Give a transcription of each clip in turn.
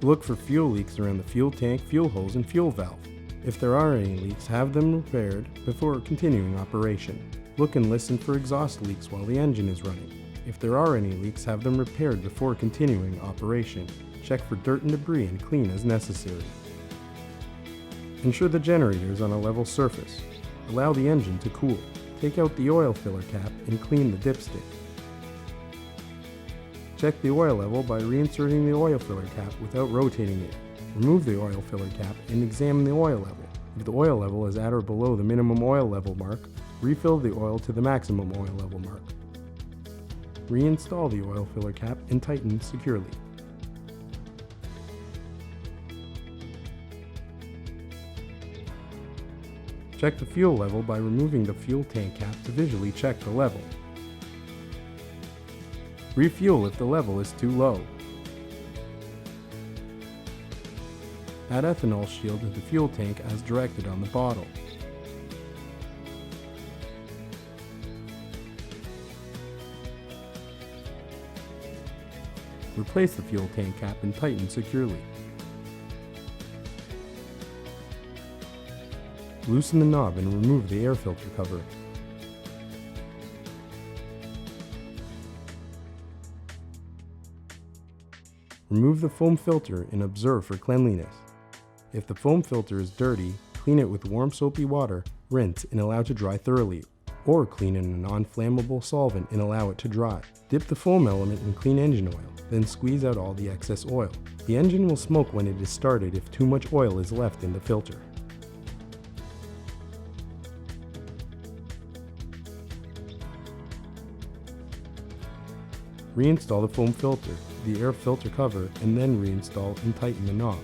Look for fuel leaks around the fuel tank, fuel hose, and fuel valve. If there are any leaks, have them repaired before continuing operation. Look and listen for exhaust leaks while the engine is running. If there are any leaks, have them repaired before continuing operation. Check for dirt and debris and clean as necessary. Ensure the generator is on a level surface. Allow the engine to cool. Take out the oil filler cap and clean the dipstick. Check the oil level by reinserting the oil filler cap without rotating it. Remove the oil filler cap and examine the oil level. If the oil level is at or below the minimum oil level mark, refill the oil to the maximum oil level mark. Reinstall the oil filler cap and tighten securely. Check the fuel level by removing the fuel tank cap to visually check the level. Refuel if the level is too low. Add ethanol shield to the fuel tank as directed on the bottle. Replace the fuel tank cap and tighten securely. Loosen the knob and remove the air filter cover. Remove the foam filter and observe for cleanliness. If the foam filter is dirty, clean it with warm soapy water, rinse and allow to dry thoroughly, or clean in a non-flammable solvent and allow it to dry. Dip the foam element in clean engine oil, then squeeze out all the excess oil. The engine will smoke when it is started if too much oil is left in the filter. Reinstall the foam filter, the air filter cover, and then reinstall and tighten the knob.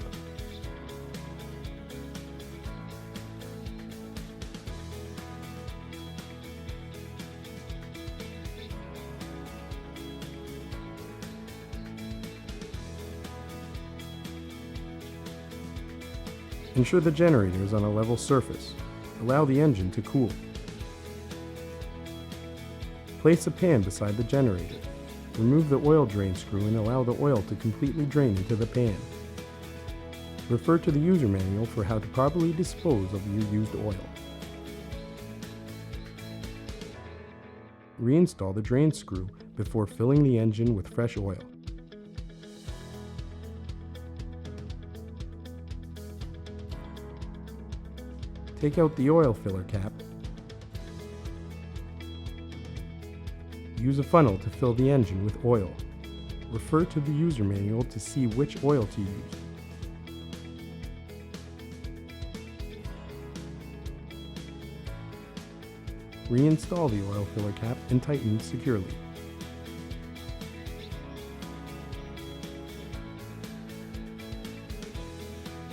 Ensure the generator is on a level surface. Allow the engine to cool. Place a pan beside the generator. Remove the oil drain screw and allow the oil to completely drain into the pan. Refer to the user manual for how to properly dispose of your used oil. Reinstall the drain screw before filling the engine with fresh oil. Take out the oil filler cap. Use a funnel to fill the engine with oil. Refer to the user manual to see which oil to use. Reinstall the oil filler cap and tighten securely.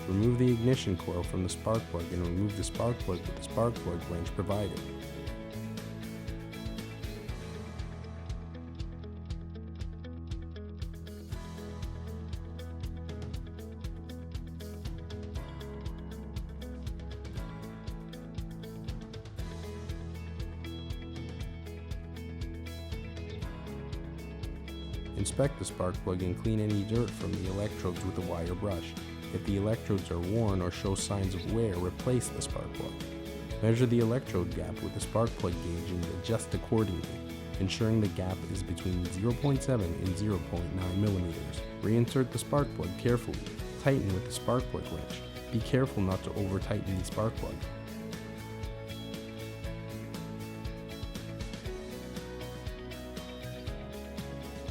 Remove the ignition coil from the spark plug and remove the spark plug with the spark plug wrench provided. Inspect the spark plug and clean any dirt from the electrodes with a wire brush. If the electrodes are worn or show signs of wear, replace the spark plug. Measure the electrode gap with the spark plug gauge and adjust accordingly, ensuring the gap is between 0.7 and 0.9 millimeters. Reinsert the spark plug carefully. Tighten with the spark plug wrench. Be careful not to over-tighten the spark plug.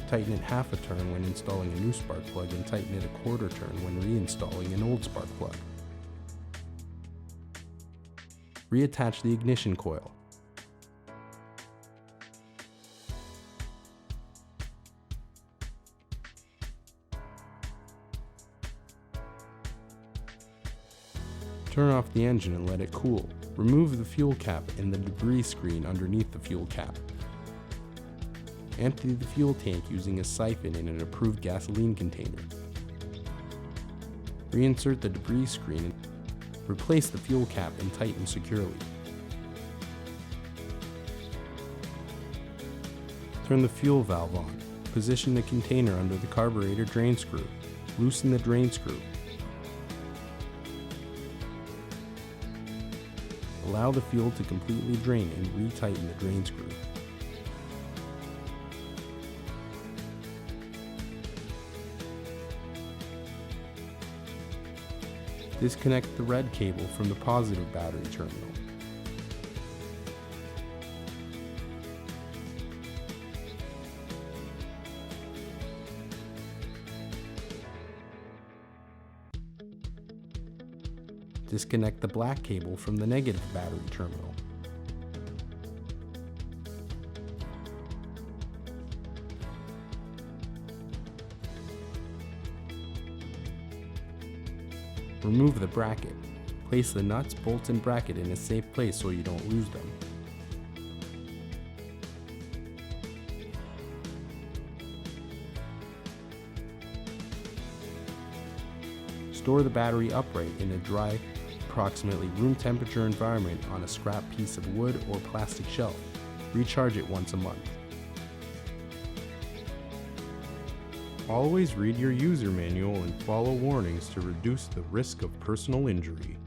Tighten it half a turn when installing a new spark plug and tighten it a quarter turn when reinstalling an old spark plug. Reattach the ignition coil. Turn off the engine and let it cool. Remove the fuel cap and the debris screen underneath the fuel cap. Empty the fuel tank using a siphon in an approved gasoline container. Reinsert the debris screen. Replace the fuel cap and tighten securely. Turn the fuel valve on. Position the container under the carburetor drain screw. Loosen the drain screw. Allow the fuel to completely drain and retighten the drain screw. Disconnect the red cable from the positive battery terminal. Disconnect the black cable from the negative battery terminal. Remove the bracket. Place the nuts, bolts, and bracket in a safe place so you don't lose them. Store the battery upright in a dry, approximately room temperature environment on a scrap piece of wood or plastic shelf. Recharge it once a month. Always read your user manual and follow warnings to reduce the risk of personal injury.